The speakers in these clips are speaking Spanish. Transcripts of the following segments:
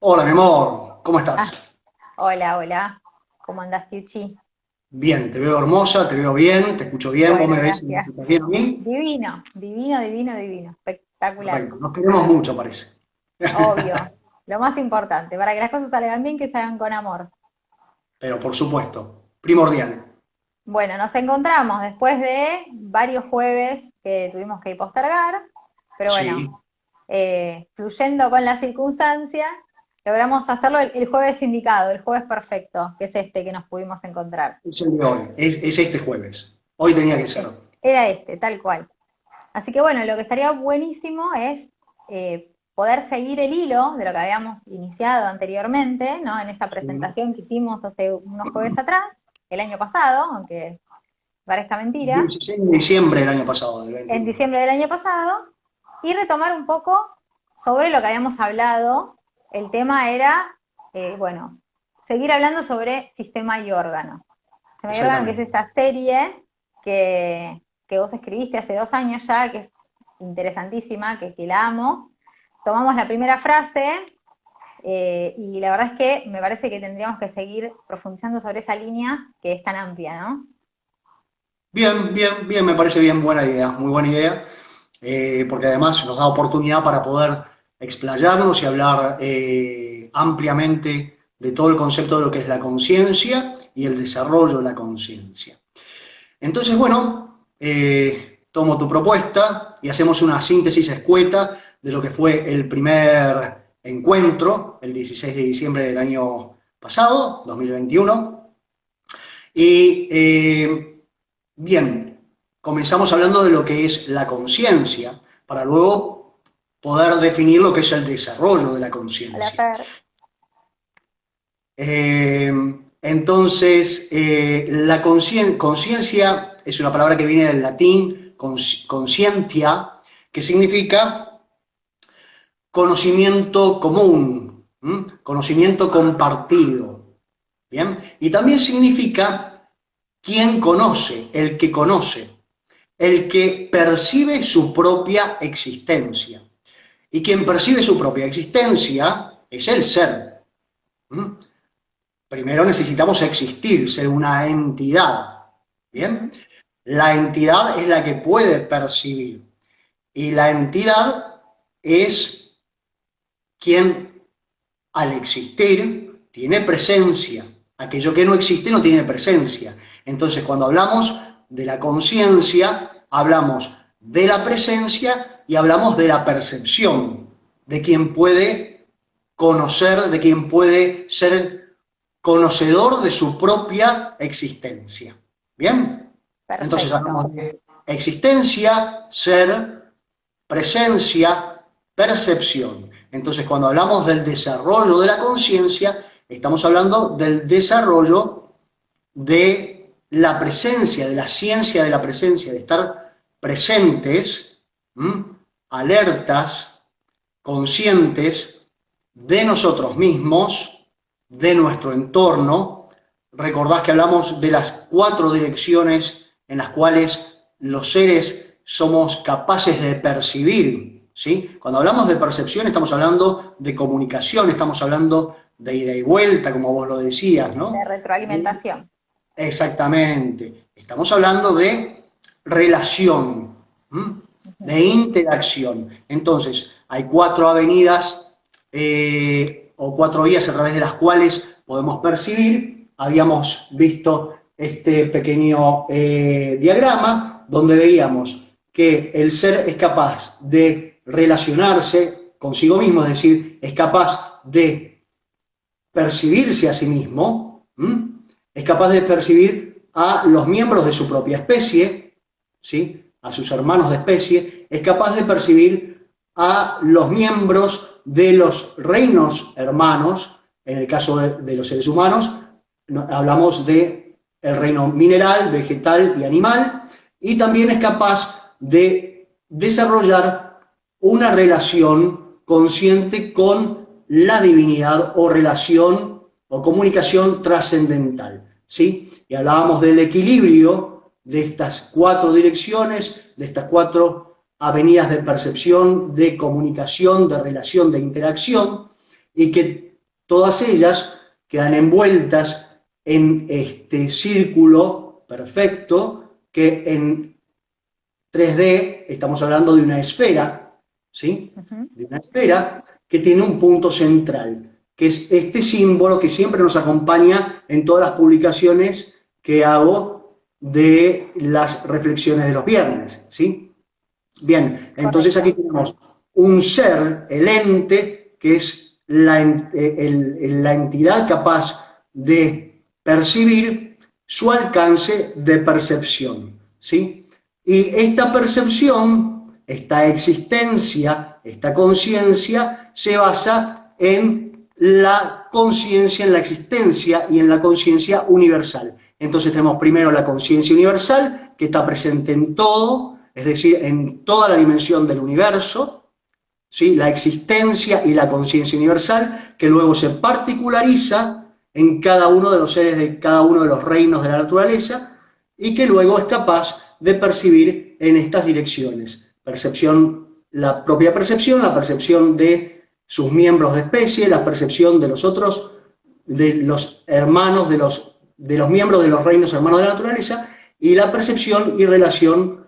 Hola, mi amor, ¿cómo Ah, estás? hola, hola. ¿Cómo andás, Tiuchi? Bien, te veo hermosa, te veo bien, te escucho bien, vos Bueno, me ves y me gracias. escuchas bien a mí. Divino, divino, divino, divino. Espectacular. Perfecto, nos queremos mucho, parece. Obvio. Lo más importante, para que las cosas salgan bien, que se hagan con amor. Pero por supuesto, primordial. Bueno, nos encontramos después de varios jueves que tuvimos que postergar, pero bueno, Sí, fluyendo con las circunstancias, logramos hacerlo el jueves indicado, el jueves perfecto, que es este que nos pudimos encontrar. es el de hoy, es este jueves. Hoy tenía que ser. Era este, tal cual. Así que bueno, lo que estaría buenísimo es poder seguir el hilo de lo que habíamos iniciado anteriormente, ¿no? En esa Sí. presentación que hicimos hace unos jueves atrás, el año pasado, aunque parezca mentira, 16 de diciembre del año pasado, del en 21. diciembre del año pasado, y retomar un poco sobre lo que habíamos hablado. El tema era, bueno, seguir hablando sobre sistema y órgano. Sistema y órgano, que es Exactamente. esta serie que vos escribiste hace 2 años ya, que es interesantísima, que la amo. Tomamos la primera frase y la verdad es que me parece que tendríamos que seguir profundizando sobre esa línea que es tan amplia, ¿no? Bien, bien, bien, me parece bien, buena idea, muy buena idea, porque además nos da oportunidad para poder explayarnos y hablar ampliamente de todo el concepto de lo que es la conciencia y el desarrollo de la conciencia. Entonces, bueno, tomo tu propuesta y hacemos una síntesis escueta de lo que fue el primer encuentro, el 16 de diciembre del año pasado, 2021. Y bien, comenzamos hablando de lo que es la conciencia, para luego poder definir lo que es el desarrollo de la Hola, conciencia. Fer. Eh, entonces, la conciencia es una palabra que viene del latín conscientia, que significa conocimiento común, conocimiento compartido. ¿Bien? Y también significa quien conoce, el que percibe su propia existencia. Y quien percibe su propia existencia es el ser. ¿Mm? Primero necesitamos existir, ser una entidad. ¿Bien? Ujú. La entidad es la que puede percibir. Y la entidad es quien al existir tiene presencia. Aquello que no existe no tiene presencia. Entonces, cuando hablamos de la conciencia, hablamos de la presencia y hablamos de la percepción, de quien puede conocer, de quien puede ser conocedor de su propia existencia. ¿Bien? Entonces Perfecto. hablamos de existencia, ser, presencia, percepción. Entonces, cuando hablamos del desarrollo de la conciencia, estamos hablando del desarrollo de la presencia, de la ciencia de la presencia, de estar presentes, ¿m? Alertas, conscientes de nosotros mismos, de nuestro entorno. Recordás que hablamos de las 4 direcciones en las cuales los seres somos capaces de percibir, ¿sí? Cuando hablamos de percepción estamos hablando de comunicación, estamos hablando de ida y vuelta, como vos lo decías, De ¿no? retroalimentación. Exactamente. Estamos hablando de relación, ¿m? De Ujú. interacción. Entonces, hay 4 avenidas o 4 vías a través de las cuales podemos percibir. Habíamos visto este pequeño diagrama donde veíamos que el ser es capaz de relacionarse consigo mismo, es decir, es capaz de percibirse a sí mismo, es capaz de percibir a los miembros de su propia especie, ¿sí? A sus hermanos de especie, es capaz de percibir a los miembros de los reinos hermanos, en el caso de los seres humanos, no, hablamos de el reino mineral, vegetal y animal, y también es capaz de desarrollar una relación consciente con la divinidad o relación o comunicación trascendental. ¿Sí? Y hablábamos del equilibrio de estas 4 direcciones, de estas 4 avenidas de percepción, de comunicación, de relación, de interacción, y que todas ellas quedan envueltas en este círculo perfecto que en 3D estamos hablando de una esfera, ¿sí? De una esfera que tiene un punto central, que es este símbolo que siempre nos acompaña en todas las publicaciones que hago de las reflexiones de los viernes, ¿sí? Bien, entonces aquí tenemos un ser, el ente, que es la entidad capaz de percibir su alcance de percepción, ¿sí? Y esta percepción, esta existencia, esta conciencia, se basa en la conciencia, en la existencia y en la conciencia universal. Entonces tenemos primero la conciencia universal, que está presente en todo, es decir, en toda la dimensión del universo, ¿sí? La existencia y la conciencia universal, que luego se particulariza en cada uno de los seres de cada uno de los reinos de la naturaleza, y que luego es capaz de percibir en estas direcciones. La propia percepción, la percepción de sus miembros de especie, la percepción de los otros, de los hermanos, de los miembros de los reinos hermanos de la naturaleza, y la percepción y relación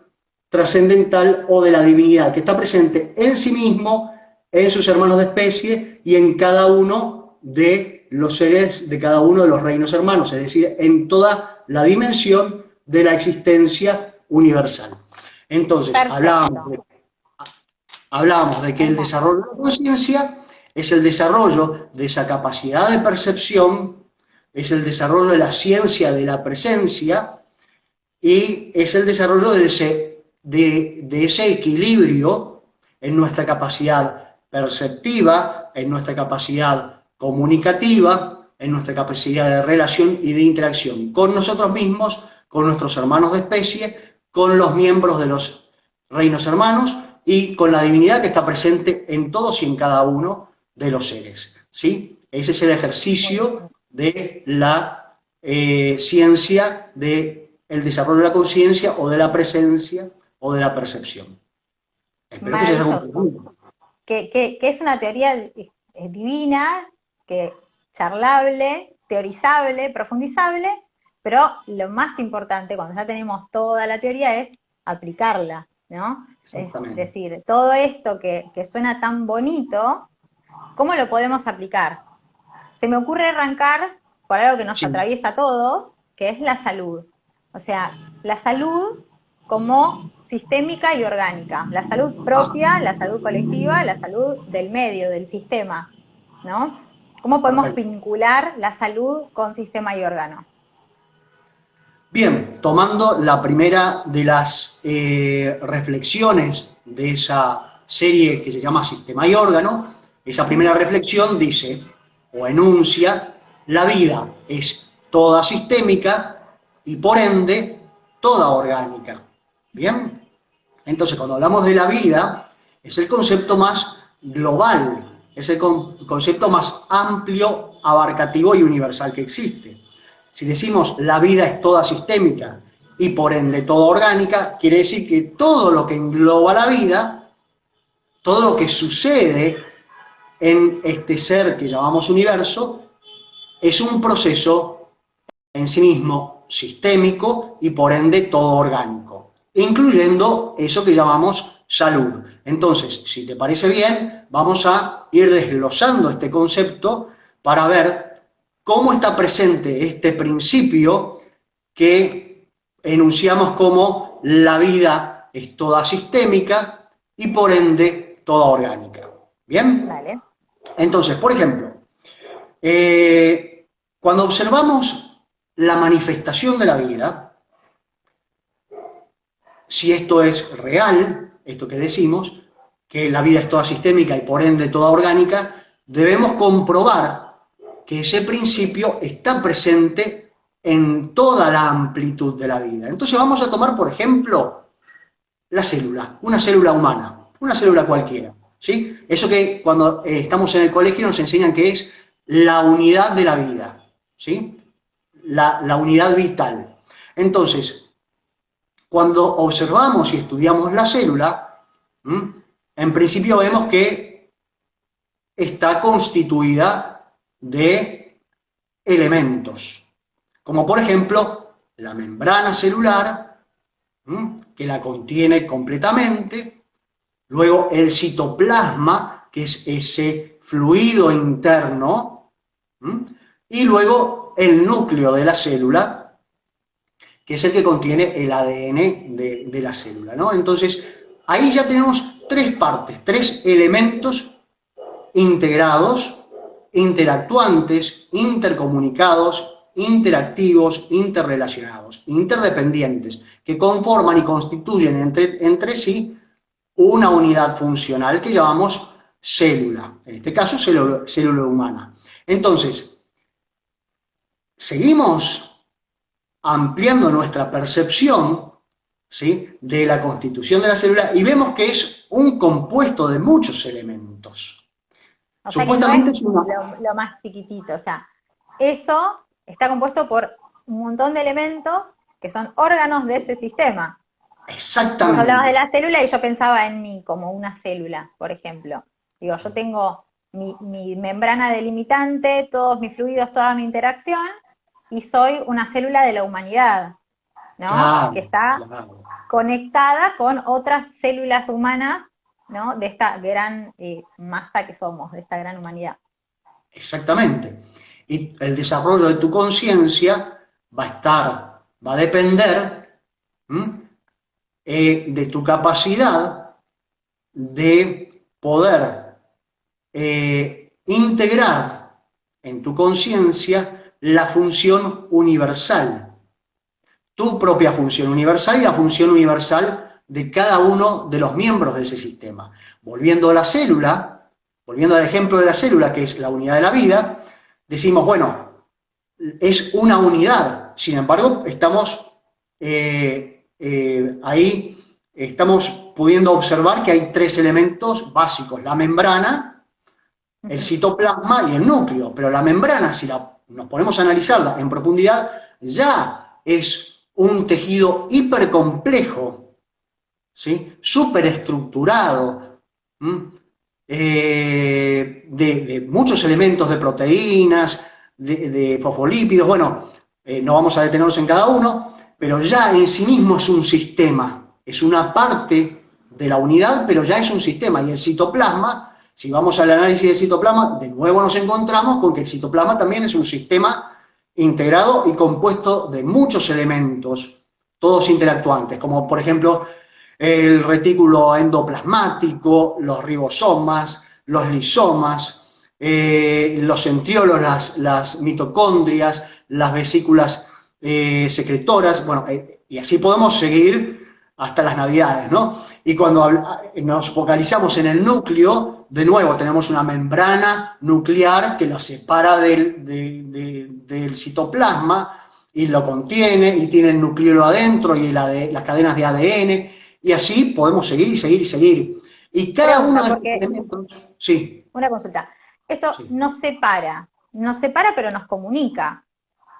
trascendental o de la divinidad, que está presente en sí mismo, en sus hermanos de especie y en cada uno de los seres de cada uno de los reinos hermanos, es decir, en toda la dimensión de la existencia universal. Entonces, hablábamos de que el desarrollo de la conciencia es el desarrollo de esa capacidad de percepción, es el desarrollo de la ciencia de la presencia y es el desarrollo de ese equilibrio en nuestra capacidad perceptiva, en nuestra capacidad comunicativa, en nuestra capacidad de relación y de interacción con nosotros mismos, con nuestros hermanos de especie, con los miembros de los reinos hermanos y con la divinidad que está presente en todos y en cada uno de los seres, ¿sí? Ese es el ejercicio de la ciencia del desarrollo de la conciencia o de la presencia o de la percepción. Espero que se haya comprendido. Que es una teoría divina, que charlable, teorizable, profundizable, pero lo más importante cuando ya tenemos toda la teoría es aplicarla, ¿no? Es decir, todo esto que suena tan bonito, ¿cómo lo podemos aplicar? Se me ocurre arrancar por algo que nos atraviesa a todos, que es la salud. O sea, la salud como sistémica y orgánica. La salud propia, la salud colectiva, la salud del medio, del sistema, ¿no? ¿Cómo podemos vincular la salud con sistema y órgano? Bien, tomando la primera de las reflexiones de esa serie que se llama Sistema y Órgano, esa primera reflexión dice, o enuncia, la vida es toda sistémica y por ende toda orgánica. ¿Bien? Entonces, cuando hablamos de la vida, es el concepto más global, es el concepto más amplio, abarcativo y universal que existe. Si decimos la vida es toda sistémica y por ende toda orgánica, quiere decir que todo lo que engloba la vida, todo lo que sucede en este ser que llamamos universo, es un proceso en sí mismo sistémico y por ende todo orgánico, incluyendo eso que llamamos salud. Entonces, si te parece bien, vamos a ir desglosando este concepto para ver cómo está presente este principio que enunciamos como la vida es toda sistémica y por ende toda orgánica. ¿Bien? Vale. Entonces, por ejemplo, cuando observamos la manifestación de la vida, si esto es real, esto que decimos, que la vida es toda sistémica y por ende toda orgánica, debemos comprobar que ese principio está presente en toda la amplitud de la vida. Entonces vamos a tomar, por ejemplo, la célula, una célula humana, una célula cualquiera, ¿sí? Eso que cuando estamos en el colegio nos enseñan que es la unidad de la vida, ¿sí? La unidad vital. Entonces, cuando observamos y estudiamos la célula, en principio vemos que está constituida de elementos, como por ejemplo la membrana celular, que la contiene completamente, luego el citoplasma, que es ese fluido interno, y luego el núcleo de la célula, que es el que contiene el ADN de la célula, ¿no? Entonces, ahí ya tenemos tres partes, tres elementos integrados, interactuantes, intercomunicados, interactivos, interrelacionados, interdependientes, que conforman y constituyen entre sí una unidad funcional que llamamos célula, en este caso célula humana. Entonces, seguimos ampliando nuestra percepción, ¿sí?, de la constitución de la célula y vemos que es un compuesto de muchos elementos. O sea que no Supuestamente es es una... lo más chiquitito, o sea, eso está compuesto por un montón de elementos que son órganos de ese sistema. Vos hablabas de Exactamente. la célula y yo pensaba en mí como una célula, por ejemplo. Digo, yo tengo mi membrana delimitante, todos mis fluidos, toda mi interacción, y soy una célula de la humanidad, ¿no? Que Claro, está claro. conectada con otras células humanas, ¿no? De esta gran masa que somos, de esta gran humanidad. Exactamente. Y el desarrollo de tu conciencia va a depender, de tu capacidad de poder integrar en tu conciencia la función universal, tu propia función universal y la función universal de cada uno de los miembros de ese sistema. Volviendo a la célula, volviendo al ejemplo de la célula, que es la unidad de la vida, decimos, bueno, es una unidad, sin embargo, estamos ahí, estamos pudiendo observar que hay tres elementos básicos, la membrana, el citoplasma y el núcleo, pero la membrana, si nos ponemos a analizarla en profundidad, ya es un tejido hipercomplejo, ¿sí?, superestructurado, de muchos elementos de proteínas, de fosfolípidos, bueno, no vamos a detenernos en cada uno, pero ya en sí mismo es un sistema, es una parte de la unidad, pero ya es un sistema, y el citoplasma, si vamos al análisis del citoplasma, de nuevo nos encontramos con que el citoplasma también es un sistema integrado y compuesto de muchos elementos, todos interactuantes, como por ejemplo el retículo endoplasmático, los ribosomas, los lisomas, los centriolos, las mitocondrias, las vesículas secretoras, bueno, y así podemos seguir hasta las navidades, ¿no? Y cuando nos focalizamos en el núcleo, de nuevo tenemos una membrana nuclear que lo separa del citoplasma y lo contiene, y tiene el nucleolo adentro y las cadenas de ADN, y así podemos seguir y seguir y seguir. Y cada uno Pregunta, de estos porque elementos, sí, una consulta. Esto sí, nos separa pero nos comunica.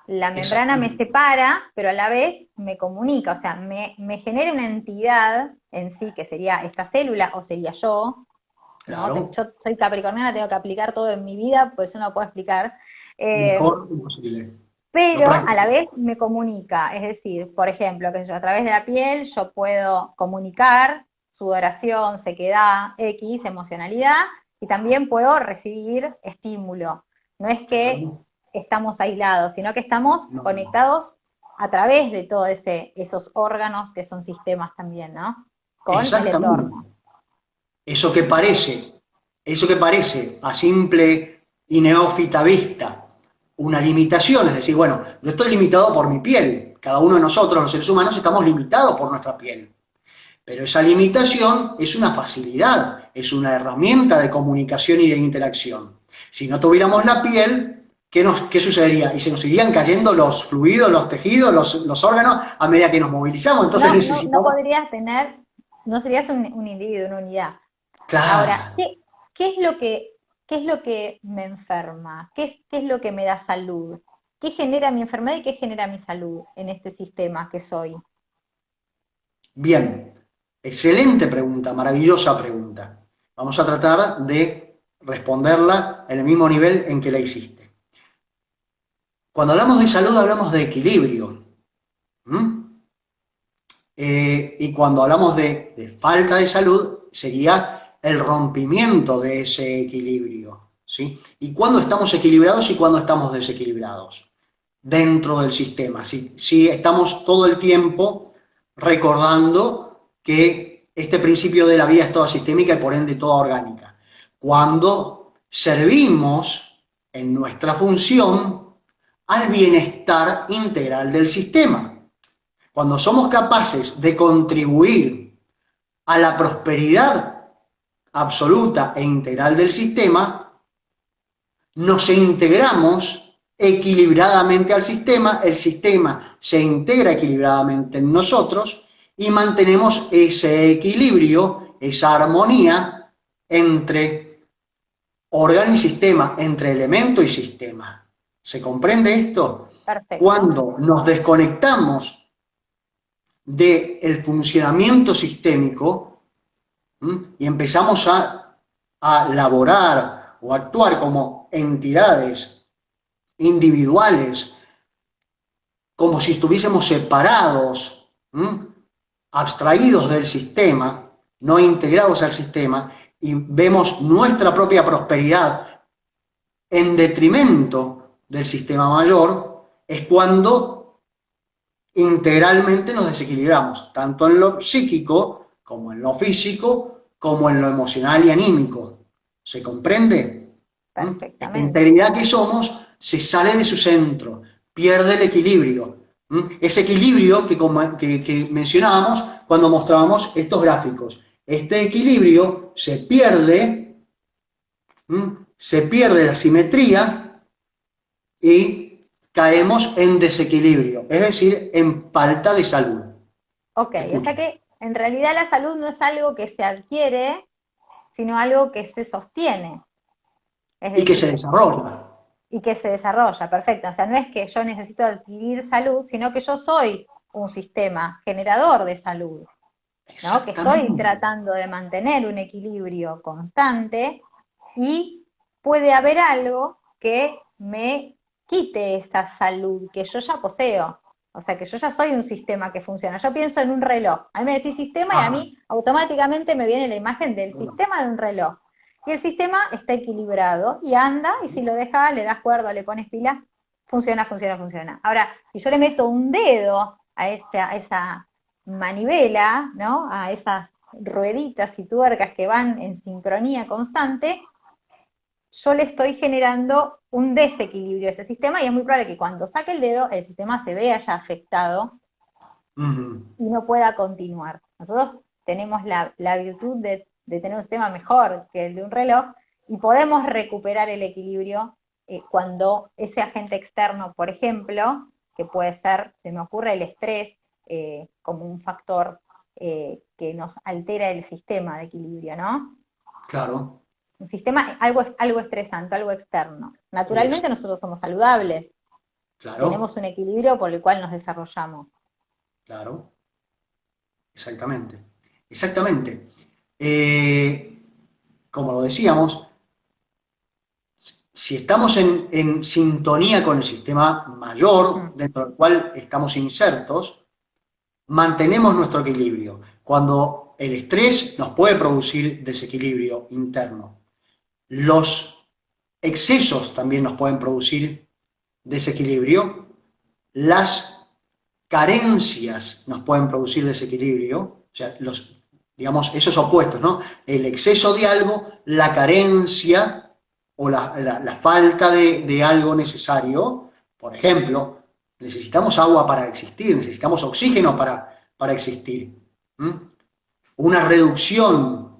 La membrana me exactamente, separa, pero a la vez me comunica, o sea, me genera una entidad en sí, que sería esta célula o sería yo, ¿no? claro, Yo soy capricorniana, tengo que aplicar todo en mi vida, pues eso no lo puedo explicar. mejor imposible. Lo Pero a la práctico. vez me comunica, es decir, por ejemplo, que yo a través de la piel yo puedo comunicar sudoración, sequedad, X, emocionalidad, y también puedo recibir estímulo. No es que Claro, estamos aislados, sino que estamos no, no. conectados a través de todos esos órganos que son sistemas también, ¿no? Con el Exactamente. entorno. Eso que parece, eso que parece a simple y neófita vista una limitación, es decir, bueno, yo estoy limitado por mi piel, cada uno de nosotros, los seres humanos, estamos limitados por nuestra piel, pero esa limitación es una facilidad, es una herramienta de comunicación y de interacción. Si no tuviéramos la piel, ¿qué sucedería? Y se nos irían cayendo los fluidos, los tejidos, los órganos a medida que nos movilizamos, entonces No necesitamos... podrías tener, no serías un individuo, una unidad. Ahora, Claro, qué es lo que me enferma? Qué es lo que me da salud? ¿Qué genera mi enfermedad y qué genera mi salud en este sistema que soy? bien, excelente pregunta, maravillosa pregunta. Vamos a tratar de responderla en el mismo nivel en que la hiciste. Cuando hablamos de salud hablamos de equilibrio. ¿Mm? Y cuando hablamos de falta de salud sería el rompimiento de ese equilibrio. ¿Sí? Y cuándo estamos equilibrados y cuándo estamos desequilibrados dentro del sistema. Si estamos todo el tiempo recordando que este principio de la vida es toda sistémica y por ende toda orgánica. Cuando servimos en nuestra función al bienestar integral del sistema. Cuando somos capaces de contribuir a la prosperidad absoluta e integral del sistema, nos integramos equilibradamente al sistema, el sistema se integra equilibradamente en nosotros y mantenemos ese equilibrio, esa armonía entre órgano y sistema, entre elemento y sistema. ¿Se comprende esto? Perfecto. Cuando nos desconectamos del funcionamiento sistémico y empezamos a laborar o actuar como entidades individuales, como si estuviésemos separados, abstraídos del sistema, no integrados al sistema, y vemos nuestra propia prosperidad en detrimento del sistema mayor, es cuando integralmente nos desequilibramos, tanto en lo psíquico, como en lo físico, como en lo emocional y anímico. ¿Se comprende? Perfectamente. La integridad que somos se sale de su centro, pierde el equilibrio. Ese equilibrio que mencionábamos cuando mostrábamos estos gráficos. Este equilibrio se pierde la simetría y caemos en desequilibrio, es decir, en falta de salud. Ok, o sea que en realidad la salud no es algo que se adquiere, sino algo que se sostiene. Es decir, y que se desarrolla. Y que se desarrolla, perfecto. O sea, no es que yo necesito adquirir salud, sino que yo soy un sistema generador de salud, ¿no? Que estoy tratando de mantener un equilibrio constante y puede haber algo que me quite esa salud que yo ya poseo. O sea, que yo ya soy un sistema que funciona. Yo pienso en un reloj. A mí me decís sistema y a mí automáticamente me viene la imagen del sistema de un reloj. Y el sistema está equilibrado y anda, y si lo dejas, le das cuerda, le pones pila, funciona, funciona, funciona. Ahora, si yo le meto un dedo a esa manivela, ¿no? A esas rueditas y tuercas que van en sincronía constante, yo le estoy generando un desequilibrio a ese sistema y es muy probable que cuando saque el dedo el sistema se vea ya afectado y no pueda continuar. Nosotros tenemos la virtud de tener un sistema mejor que el de un reloj y podemos recuperar el equilibrio cuando ese agente externo, por ejemplo, que puede ser, se me ocurre el estrés como un factor que nos altera el sistema de equilibrio, ¿no? Claro. Un sistema, algo estresante, algo externo. Naturalmente nosotros somos saludables. Claro. Tenemos un equilibrio por el cual nos desarrollamos. Claro. Exactamente. Exactamente. Como lo decíamos, si estamos en sintonía con el sistema mayor, dentro del cual estamos insertos, mantenemos nuestro equilibrio. Cuando el estrés nos puede producir desequilibrio interno. Los excesos también nos pueden producir desequilibrio. Las carencias nos pueden producir desequilibrio. O sea, digamos, esos opuestos, ¿no? El exceso de algo, la carencia o la falta de algo necesario. Por ejemplo, necesitamos agua para existir, necesitamos oxígeno para existir. Una reducción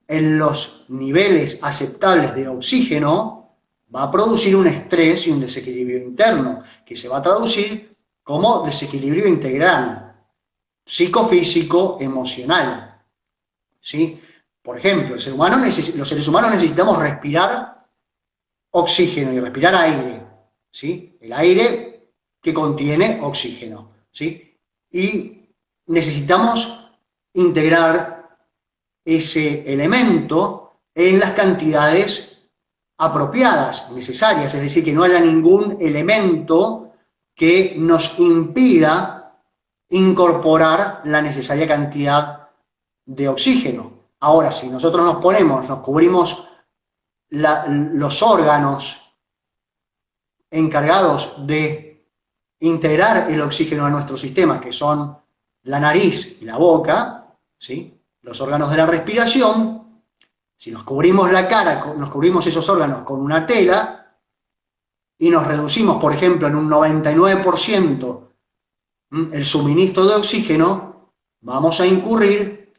en los niveles aceptables de oxígeno va a producir un estrés y un desequilibrio interno, que se va a traducir como desequilibrio integral, psicofísico, emocional. ¿Sí? Por ejemplo, los seres humanos necesitamos respirar oxígeno y respirar aire. ¿Sí? El aire que contiene oxígeno. ¿Sí? Y necesitamos integrar ese elemento en las cantidades apropiadas, necesarias, es decir, que no haya ningún elemento que nos impida incorporar la necesaria cantidad de oxígeno. Ahora, si nosotros nos cubrimos los órganos encargados de integrar el oxígeno a nuestro sistema, que son la nariz y la boca, ¿sí? Los órganos de la respiración, si nos cubrimos la cara, nos cubrimos esos órganos con una tela y nos reducimos, por ejemplo, en un 99% el suministro de oxígeno, vamos a incurrir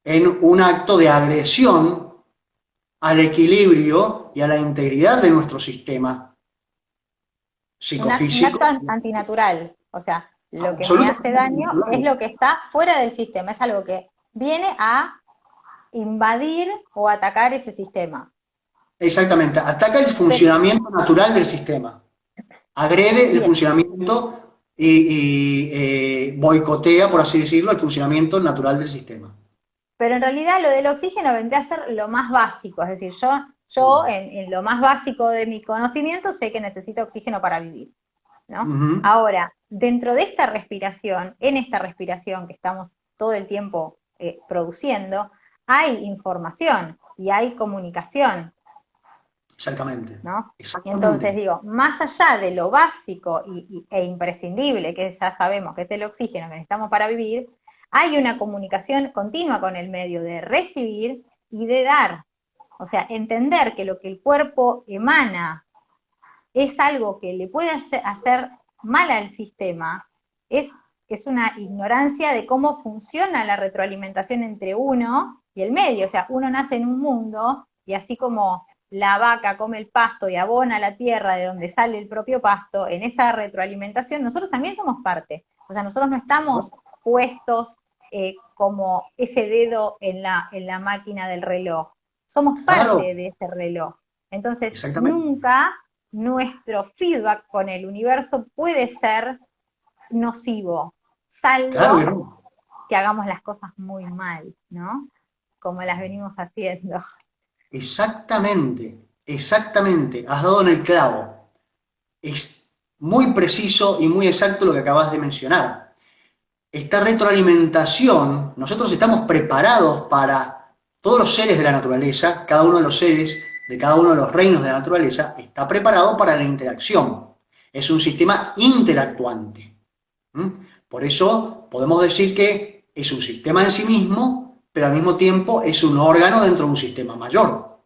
en un acto de agresión al equilibrio y a la integridad de nuestro sistema psicofísico. Un acto antinatural, o sea, lo que me hace daño es lo que está fuera del sistema, es algo que viene a invadir o atacar ese sistema. Exactamente, ataca el funcionamiento natural del sistema, agrede el funcionamiento y boicotea, por así decirlo, el funcionamiento natural del sistema. Pero en realidad lo del oxígeno vendría a ser lo más básico, es decir, yo en lo más básico de mi conocimiento sé que necesito oxígeno para vivir, ¿no? Ahora, dentro de esta respiración, en esta respiración que estamos todo el tiempo produciendo, hay información y hay comunicación. Exactamente. ¿No? Exactamente. Entonces digo, más allá de lo básico e imprescindible, que ya sabemos que es el oxígeno que necesitamos para vivir, hay una comunicación continua con el medio de recibir y de dar. O sea, entender que lo que el cuerpo emana es algo que le puede hacer mal al sistema, es una ignorancia de cómo funciona la retroalimentación entre uno y el medio. O sea, uno nace en un mundo y así como la vaca come el pasto y abona la tierra de donde sale el propio pasto, en esa retroalimentación nosotros también somos parte. O sea, nosotros no estamos puestos como ese dedo en la máquina del reloj. Somos parte de ese reloj. Entonces, nunca nuestro feedback con el universo puede ser nocivo, salvo que hagamos las cosas muy mal, ¿no? Como las venimos haciendo. Exactamente, exactamente, has dado en el clavo. Es muy preciso y muy exacto lo que acabas de mencionar. Esta retroalimentación, nosotros estamos preparados para, todos los seres de la naturaleza, cada uno de los seres de cada uno de los reinos de la naturaleza, está preparado para la interacción. Es un sistema interactuante. Por eso podemos decir que es un sistema en sí mismo, pero al mismo tiempo es un órgano dentro de un sistema mayor,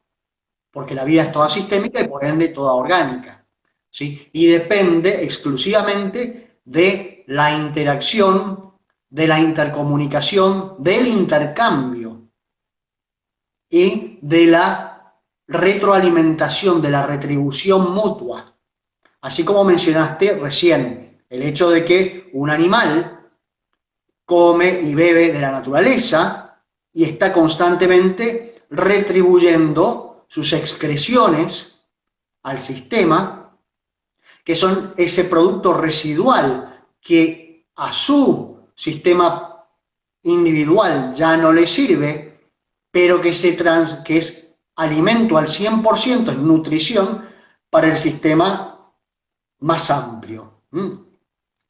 porque la vida es toda sistémica y por ende toda orgánica, ¿sí? Y depende exclusivamente de la interacción, de la intercomunicación, del intercambio y de la retroalimentación, de la retribución mutua. Así como mencionaste recién, el hecho de que un animal come y bebe de la naturaleza y está constantemente retribuyendo sus excreciones al sistema, que son ese producto residual que a su sistema individual ya no le sirve, pero que es alimento al 100%, es nutrición para el sistema más amplio.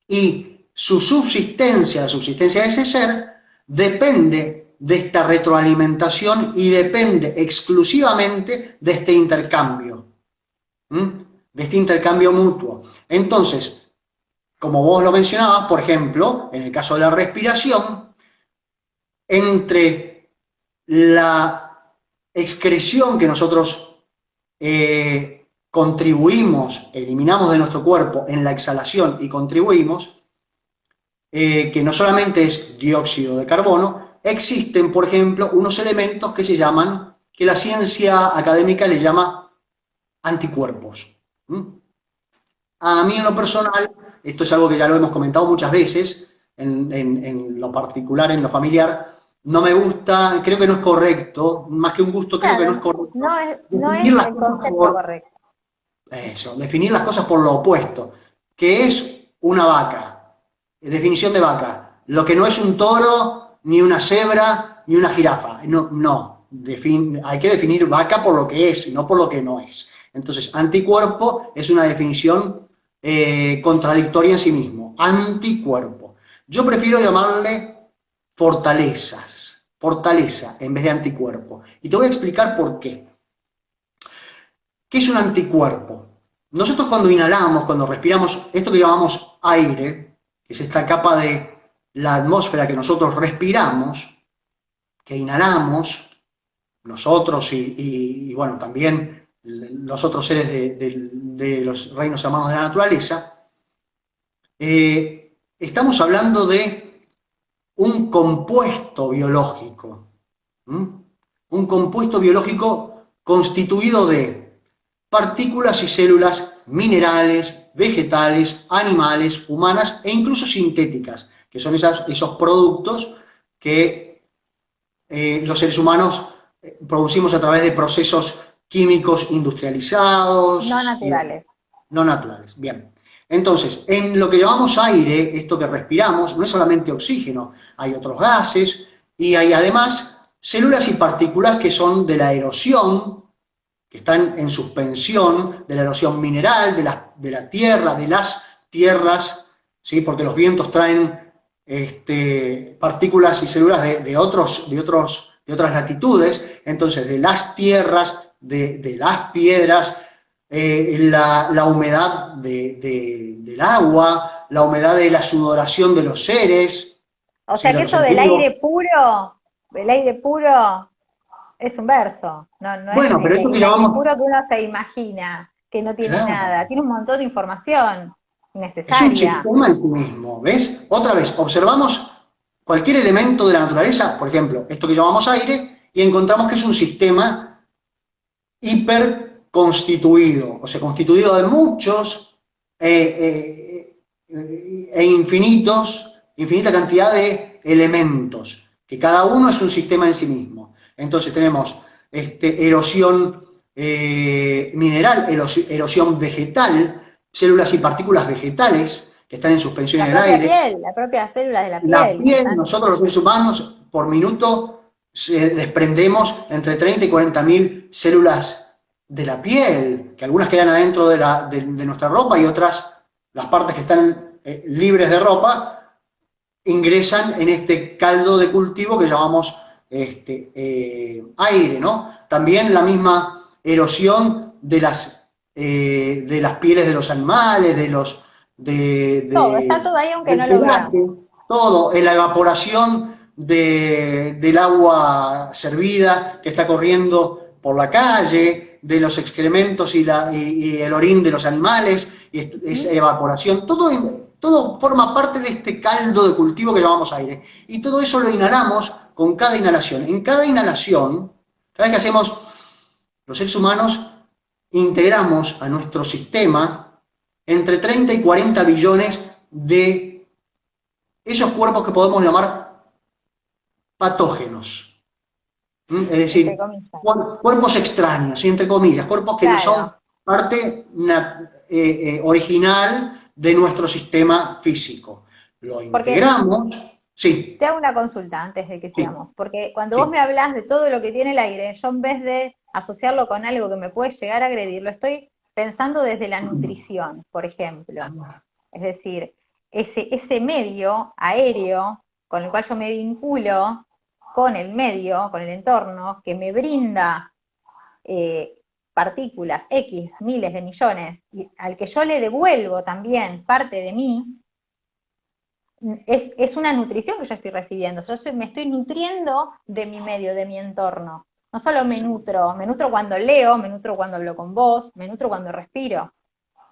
Y su subsistencia, la subsistencia de ese ser, depende de esta retroalimentación y depende exclusivamente de este intercambio, de este intercambio mutuo. Entonces, como vos lo mencionabas, por ejemplo, en el caso de la respiración, entre la excreción que nosotros contribuimos, eliminamos de nuestro cuerpo en la exhalación y contribuimos, que no solamente es dióxido de carbono, existen, por ejemplo, unos elementos que se llaman, que la ciencia académica le llama anticuerpos. A mí en lo personal, esto es algo que ya lo hemos comentado muchas veces, en lo particular, en lo familiar, no me gusta, creo que no es correcto, más que un gusto, creo que no es correcto. No es el concepto correcto. Eso, definir las cosas por lo opuesto. ¿Qué es una vaca? Definición de vaca. Lo que no es un toro, ni una cebra, ni una jirafa. No. Hay que definir vaca por lo que es, no por lo que no es. Entonces, anticuerpo es una definición contradictoria en sí mismo. Anticuerpo. Yo prefiero llamarle fortaleza en vez de anticuerpo. Y te voy a explicar por qué. ¿Qué es un anticuerpo? Nosotros cuando inhalamos, cuando respiramos, esto que llamamos aire, que es esta capa de la atmósfera que nosotros respiramos, que inhalamos, nosotros y bueno, también los otros seres de los reinos llamados de la naturaleza, estamos hablando de un compuesto biológico, ¿m? Un compuesto biológico constituido de partículas y células minerales, vegetales, animales, humanas e incluso sintéticas, que son esos productos que los seres humanos producimos a través de procesos químicos industrializados. No naturales. No naturales, bien. Entonces, en lo que llamamos aire, esto que respiramos, no es solamente oxígeno, hay otros gases y hay además células y partículas que son de la erosión, que están en suspensión, de la erosión mineral, de la tierra, de las tierras, ¿sí? Porque los vientos traen partículas y células de otras latitudes, entonces de las tierras, de las piedras, la humedad del agua, la humedad de la sudoración de los seres, O ¿sí? sea De que los eso del antiguos. aire puro es un verso, no es Bueno, pero esto que el aire llamamos, puro que uno se imagina, que no tiene claro, nada, tiene un montón de información es un innecesaria. sistema en sí mismo, ¿ves? Otra vez, observamos cualquier elemento de la naturaleza, por ejemplo, esto que llamamos aire, y encontramos que es un sistema hiperconstituido, o sea, constituido de muchos infinita cantidad de elementos, que cada uno es un sistema en sí mismo. Entonces tenemos erosión mineral, erosión vegetal, células y partículas vegetales que están en suspensión en el aire. La propia célula de la La piel, que piel, están, nosotros los seres humanos, por minuto desprendemos entre 30 y 40 mil células de la piel, que algunas quedan adentro de nuestra ropa y otras, las partes que están libres de ropa, ingresan en este caldo de cultivo que llamamos aire, ¿no? También la misma erosión de las pieles de los animales, está todo ahí aunque del no lo pelaje, veamos. todo, en la evaporación del agua servida que está corriendo por la calle, de los excrementos y el orín de los animales, y esa ¿Mm? evaporación, todo forma parte de este caldo de cultivo que llamamos aire. Y todo eso lo inhalamos con cada inhalación. En cada inhalación, cada vez que hacemos, los seres humanos integramos a nuestro sistema entre 30 y 40 billones de esos cuerpos que podemos llamar patógenos. Es Entre decir, comillas. cuerpos extraños, ¿sí? Entre comillas, cuerpos que no son Claro, parte original de nuestro sistema físico. Lo porque integramos, sí, te hago una consulta antes de que sí, sigamos, porque cuando vos sí. me hablas de todo lo que tiene el aire, yo en vez de asociarlo con algo que me puede llegar a agredir, lo estoy pensando desde la nutrición, por ejemplo. Es decir, ese medio aéreo con el cual yo me vinculo con el medio, con el entorno, que me brinda eh, partículas X, miles de millones, y al que yo le devuelvo también parte de mí, es una nutrición que yo estoy recibiendo. Me estoy nutriendo de mi medio, de mi entorno. No solo me nutro cuando leo, me nutro cuando hablo con vos, me nutro cuando respiro.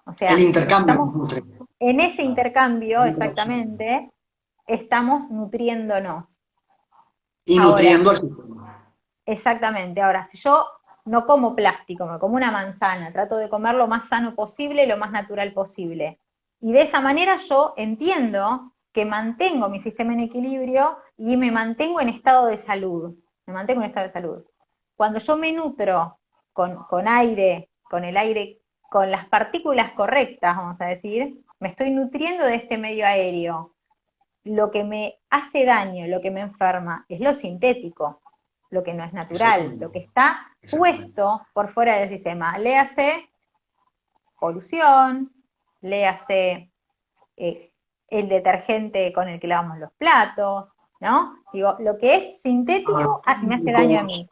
O El sea, intercambio nos nutre. en ese intercambio, El interacción. exactamente, estamos nutriéndonos. Y Ahora, nutriendo al sistema. exactamente, ahora, si yo no como plástico, me como una manzana, trato de comer lo más sano posible, lo más natural posible. Y de esa manera yo entiendo que mantengo mi sistema en equilibrio y me mantengo en estado de salud. Me mantengo en estado de salud. Cuando yo me nutro con aire, con el aire, con las partículas correctas, vamos a decir, me estoy nutriendo de este medio aéreo. Lo que me hace daño, lo que me enferma, es lo sintético. lo que no es natural, lo que está puesto por fuera del sistema. Léase polución, léase el detergente con el que lavamos los platos, ¿no? Digo, lo que es sintético me hace daño a mí.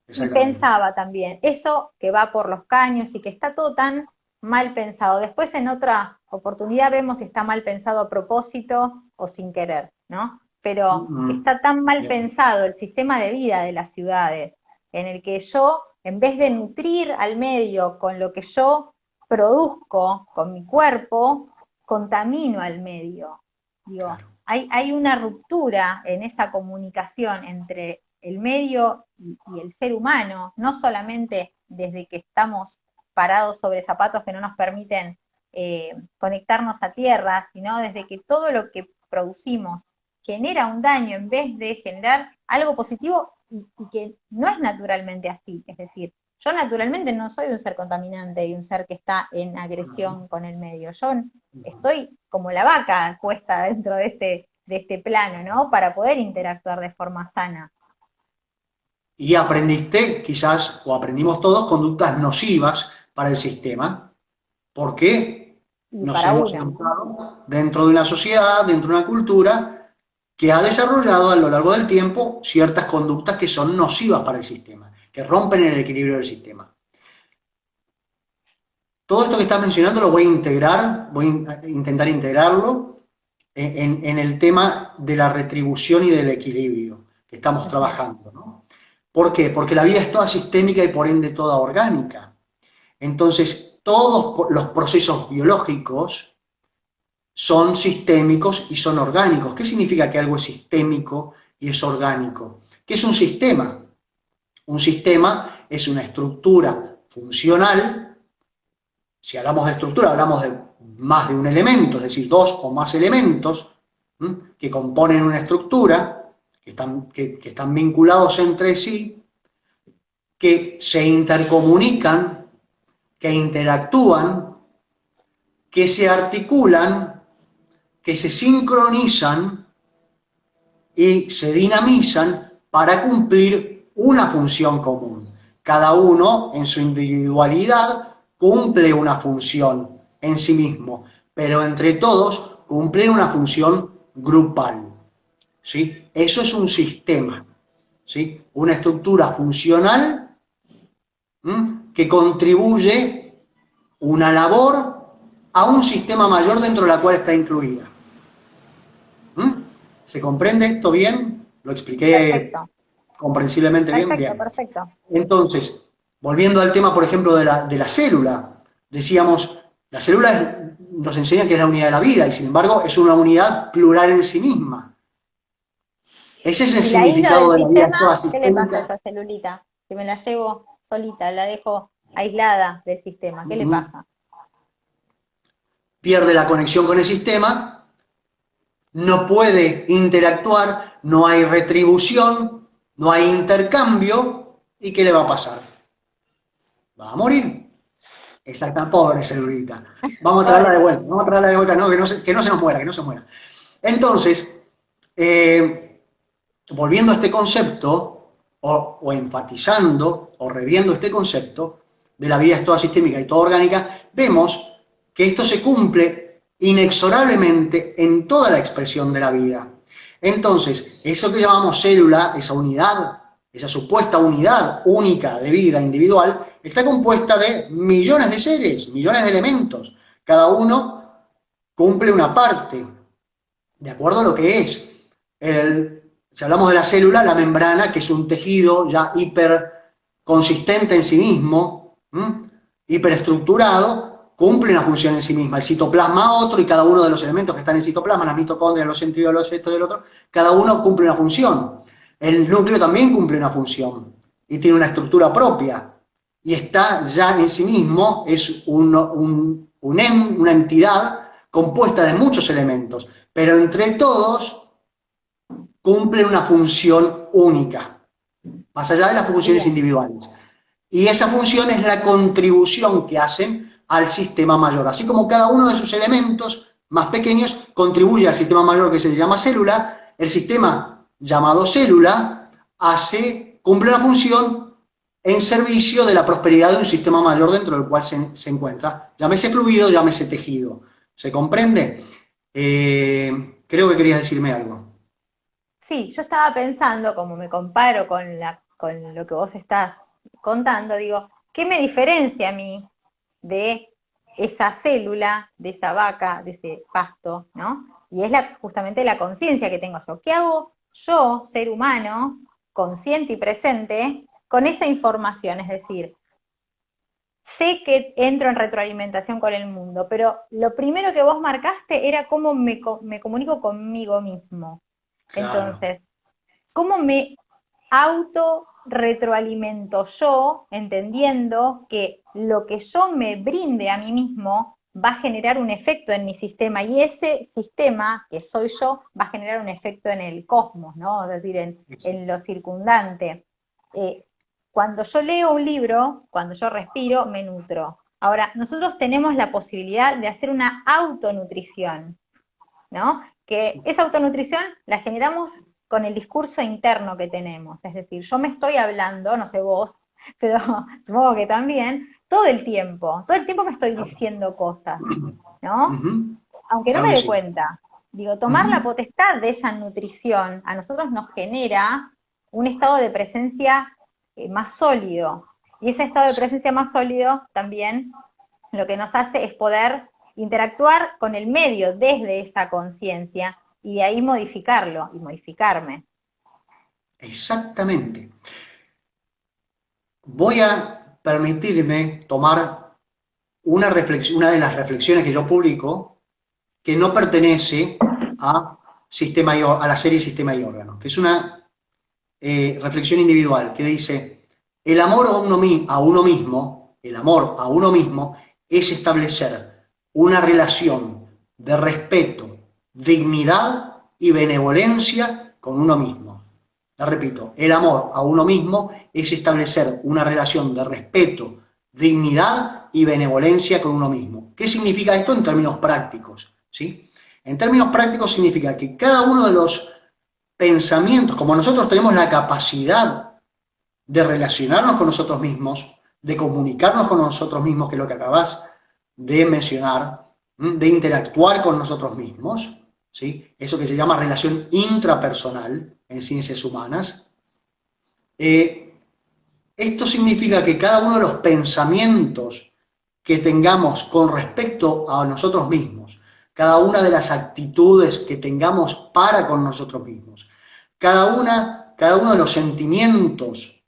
Y pensaba también, eso que va por los caños y que está todo tan mal pensado. Después en otra oportunidad vemos si está mal pensado a propósito o sin querer, ¿no? Pero está tan mal pensado el sistema de vida de las ciudades, en el que yo, en vez de nutrir al medio con lo que yo produzco con mi cuerpo, contamino al medio. Digo, hay una ruptura en esa comunicación entre el medio y el ser humano, no solamente desde que estamos parados sobre zapatos que no nos permiten conectarnos a tierra, sino desde que todo lo que producimos genera un daño en vez de generar algo positivo y que no es naturalmente así. Es decir, yo naturalmente no soy un ser contaminante y un ser que está en agresión con el medio. Yo estoy como la vaca puesta dentro de este plano, ¿no? Para poder interactuar de forma sana. Y aprendiste, quizás, o aprendimos todos, conductas nocivas para el sistema. ¿Por qué? Nos hemos educado dentro de una sociedad, dentro de una cultura que ha desarrollado a lo largo del tiempo ciertas conductas que son nocivas para el sistema, que rompen el equilibrio del sistema. Todo esto que estás mencionando lo voy a integrar, voy a intentar integrarlo en el tema de la retribución y del equilibrio que estamos trabajando, ¿no? ¿Por qué? Porque la vida es toda sistémica y por ende toda orgánica. Entonces, todos los procesos biológicos son sistémicos y son orgánicos. ¿Qué significa que algo es sistémico y es orgánico? ¿Qué es un sistema? Un sistema es una estructura funcional. Si hablamos de estructura, hablamos de más de un elemento, es decir, dos o más elementos que componen una estructura, que están vinculados entre sí, que se intercomunican, que interactúan, que se articulan, que se sincronizan y se dinamizan para cumplir una función común. Cada uno, en su individualidad, cumple una función en sí mismo, pero entre todos cumplen una función grupal. ¿Sí? Eso es un sistema, ¿sí? Una estructura funcional que contribuye una labor a un sistema mayor dentro de la cual está incluida. ¿Se comprende esto bien? Lo expliqué comprensiblemente bien. Bien. Perfecto. Entonces, volviendo al tema, por ejemplo, de la célula, decíamos, la célula nos enseña que es la unidad de la vida y sin embargo es una unidad plural en sí misma. Ese es el significado de la vida toda sistémica. ¿Qué le pasa a esa celulita? Que me la llevo solita, la dejo aislada del sistema. ¿Qué le pasa? Pierde la conexión con el sistema, no puede interactuar, no hay retribución, no hay intercambio, ¿y qué le va a pasar? Va a morir. Exacta, pobre celulita. Vamos a traerla de vuelta, no, que no se nos muera, Entonces, volviendo a este concepto, o enfatizando, o reviendo este concepto de la vida es toda sistémica y toda orgánica, vemos que esto se cumple inexorablemente en toda la expresión de la vida. Entonces, eso que llamamos célula, esa unidad, esa supuesta unidad única de vida individual, está compuesta de millones de seres, millones de elementos. Cada uno cumple una parte, de acuerdo a lo que es. Si hablamos de la célula, la membrana, que es un tejido ya hiper consistente en sí mismo, hiperestructurado, cumple una función en sí misma. El citoplasma otro, y cada uno de los elementos que están en el citoplasma, las mitocondrias, los centriolos, esto y el otro, cada uno cumple una función. El núcleo también cumple una función y tiene una estructura propia. Y está ya en sí mismo, es una entidad compuesta de muchos elementos, pero entre todos cumplen una función única, más allá de las funciones individuales. Y esa función es la contribución que hacen al sistema mayor. Así como cada uno de sus elementos más pequeños contribuye al sistema mayor que se llama célula, el sistema llamado célula hace cumple una función en servicio de la prosperidad de un sistema mayor dentro del cual se encuentra. Llámese fluido, llámese tejido. ¿Se comprende? Creo que querías decirme algo. Sí, yo estaba pensando, como me comparo con lo que vos estás contando, digo, ¿qué me diferencia a mí de esa célula, de esa vaca, de ese pasto, ¿no? Y es justamente la conciencia que tengo yo. ¿Qué hago yo, ser humano, consciente y presente, con esa información? Es decir, sé que entro en retroalimentación con el mundo, pero lo primero que vos marcaste era cómo me comunico conmigo mismo. Claro. Entonces, ¿cómo me auto retroalimento yo, entendiendo que lo que yo me brinde a mí mismo va a generar un efecto en mi sistema y ese sistema, que soy yo, va a generar un efecto en el cosmos, ¿no? Es decir, en lo circundante. Eh, Cuando yo leo un libro, cuando yo respiro, me nutro. Ahora, nosotros tenemos la posibilidad de hacer una autonutrición, ¿no? Que esa autonutrición la generamos con el discurso interno que tenemos. Es decir, yo me estoy hablando, no sé vos, pero supongo que también, todo el tiempo me estoy diciendo cosas, ¿no? Ujú. Aunque no Claro me que dé sí. cuenta. Digo, tomar la Ujú. potestad de esa nutrición a nosotros nos genera un estado de presencia más sólido. Y ese estado de presencia más sólido también lo que nos hace es poder interactuar con el medio desde esa conciencia y de ahí modificarlo y modificarme. Exactamente. Voy a permitirme tomar una de las reflexiones que yo publico que no pertenece a, a la serie Sistema y Órgano, que es una reflexión individual que dice, el amor a uno mismo, el amor a uno mismo es establecer una relación de respeto, dignidad y benevolencia con uno mismo. La repito, el amor a uno mismo es establecer una relación de respeto, dignidad y benevolencia con uno mismo. ¿Qué significa esto en términos prácticos? ¿Sí? En términos prácticos significa que cada uno de los pensamientos, como nosotros tenemos la capacidad de relacionarnos con nosotros mismos, de comunicarnos con nosotros mismos, que es lo que acabas de mencionar, de interactuar con nosotros mismos, ¿sí? Eso que se llama relación intrapersonal en ciencias humanas. Eh, Esto significa que cada uno de los pensamientos que tengamos con respecto a nosotros mismos, cada una de las actitudes que tengamos para con nosotros mismos, cada uno de los sentimientos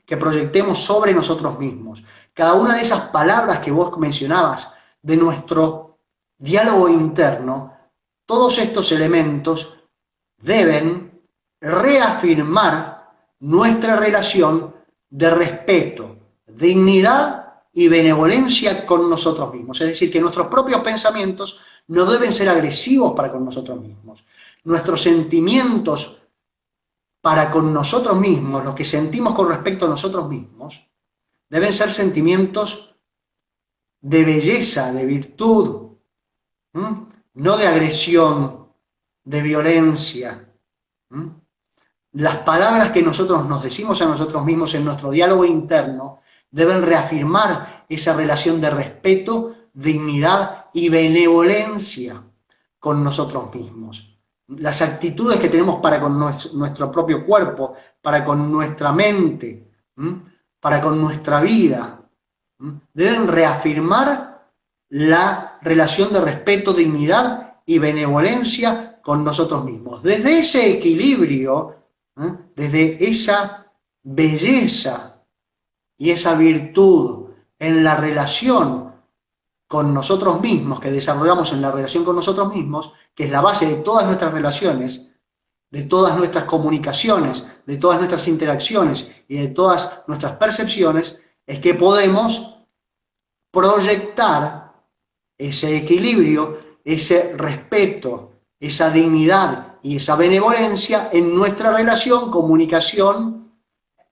que proyectemos sobre nosotros mismos, cada una de esas palabras que vos mencionabas de nuestro diálogo interno, todos estos elementos deben reafirmar nuestra relación de respeto, dignidad y benevolencia con nosotros mismos. Es decir, que nuestros propios pensamientos no deben ser agresivos para con nosotros mismos. Nuestros sentimientos para con nosotros mismos, lo que sentimos con respecto a nosotros mismos, deben ser sentimientos de belleza, de virtud, no de agresión, de violencia. Las palabras que nosotros nos decimos a nosotros mismos en nuestro diálogo interno deben reafirmar esa relación de respeto, dignidad y benevolencia con nosotros mismos. Las actitudes que tenemos para con nuestro propio cuerpo, para con nuestra mente, para con nuestra vida, deben reafirmar la relación de respeto, dignidad y benevolencia con nosotros mismos. Desde ese equilibrio, desde esa belleza y esa virtud en la relación con nosotros mismos, que desarrollamos en la relación con nosotros mismos, que es la base de todas nuestras relaciones, de todas nuestras comunicaciones, de todas nuestras interacciones y de todas nuestras percepciones, es que podemos proyectar ese equilibrio, ese respeto, esa dignidad y esa benevolencia en nuestra relación, comunicación,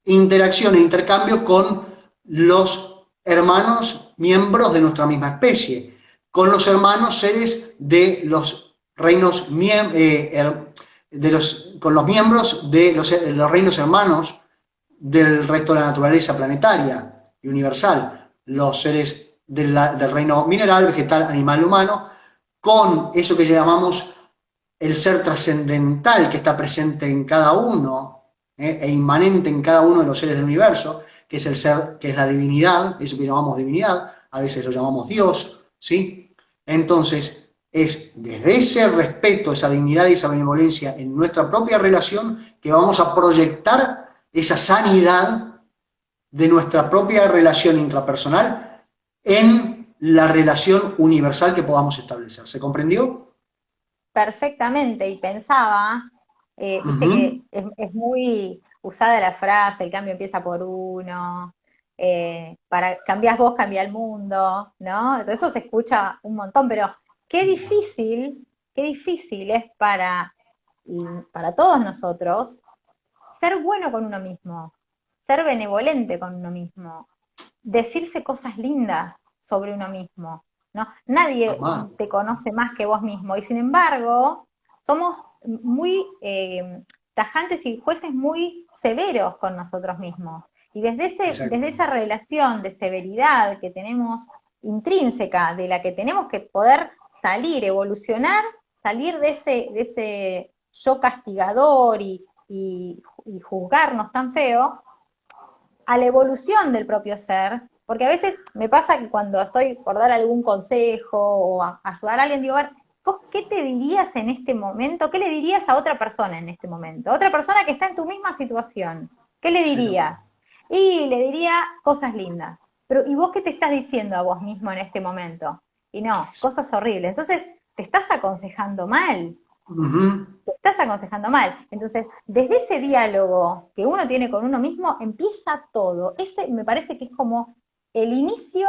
interacción e intercambio con los hermanos miembros de nuestra misma especie, con los hermanos seres de los reinos, con los miembros de los reinos hermanos del resto de la naturaleza planetaria y universal, los seres del reino mineral, vegetal, animal, humano, con eso que llamamos el ser trascendental que está presente en cada uno, e inmanente en cada uno de los seres del universo, que es el ser, que es la divinidad, eso que llamamos divinidad, a veces lo llamamos Dios, ¿sí? Entonces, es desde ese respeto, esa dignidad y esa benevolencia en nuestra propia relación que vamos a proyectar esa sanidad de nuestra propia relación intrapersonal en la relación universal que podamos establecer. ¿Se comprendió? Perfectamente, y pensaba, viste Ujú. que es muy usada la frase, el cambio empieza por uno, para cambias vos, cambia el mundo, ¿no? Eso se escucha un montón, pero qué difícil es para todos nosotros ser bueno con uno mismo, ser benevolente con uno mismo, decirse cosas lindas sobre uno mismo, ¿no? Nadie Amá. te conoce más que vos mismo y sin embargo somos muy tajantes y jueces muy severos con nosotros mismos. Y desde Exacto. esa relación de severidad que tenemos intrínseca, de la que tenemos que poder salir, evolucionar, salir de ese yo castigador y juzgarnos tan feo, a la evolución del propio ser, porque a veces me pasa que cuando estoy por dar algún consejo o ayudar a alguien, digo, a ver, ¿vos qué te dirías en este momento? ¿Qué le dirías a otra persona en este momento? Otra persona que está en tu misma situación. ¿Qué le Sí, dirías? Y le diría cosas lindas. Pero, ¿y vos qué te estás diciendo a vos mismo en este momento? Y no, cosas horribles. Entonces, te estás aconsejando mal, ujú, te estás aconsejando mal. Entonces, desde ese diálogo que uno tiene con uno mismo, empieza todo. Ese me parece que es como el inicio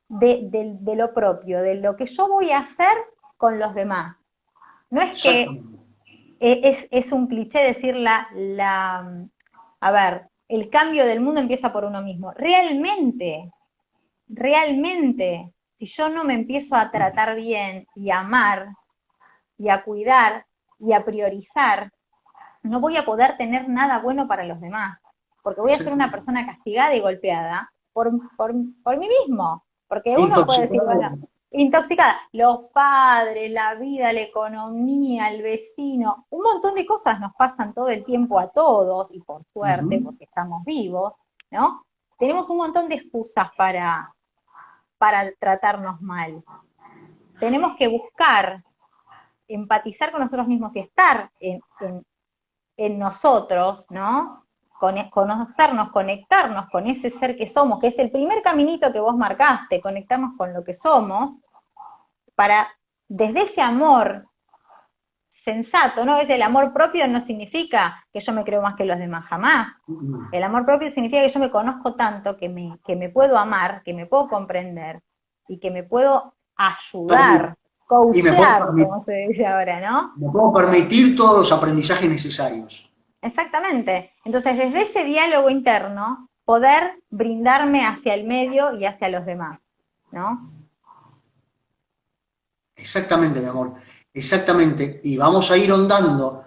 de lo propio, de lo que yo voy a hacer con los demás. No es que exactamente. es un cliché decir a ver, el cambio del mundo empieza por uno mismo. Realmente, si yo no me empiezo a tratar bien y a amar y a cuidar y a priorizar, no voy a poder tener nada bueno para los demás, porque voy a ser una Exactamente. persona castigada y golpeada por mí mismo, porque uno puede decir, Intoxicado. bueno, intoxicada, los padres, la vida, la economía, el vecino, un montón de cosas nos pasan todo el tiempo a todos, y por suerte, Ujú. porque estamos vivos, ¿no? Tenemos un montón de excusas para tratarnos mal. Tenemos que buscar empatizar con nosotros mismos y estar en nosotros, ¿no? Conocernos, conectarnos con ese ser que somos, que es el primer caminito que vos marcaste, conectarnos con lo que somos, para desde ese amor sensato, ¿no? Es el amor propio no significa que yo me creo más que los demás, jamás. Ujú. El amor propio significa que yo me conozco tanto, que me puedo amar, que me puedo comprender y que me puedo Permi- ayudar, Y me puedo, coachear, como se dice ahora, ¿no? me puedo permitir todos los aprendizajes necesarios. Exactamente. Entonces, desde ese diálogo interno, poder brindarme hacia el medio y hacia los demás, ¿no? Exactamente, mi amor. Exactamente. Y vamos a ir hondando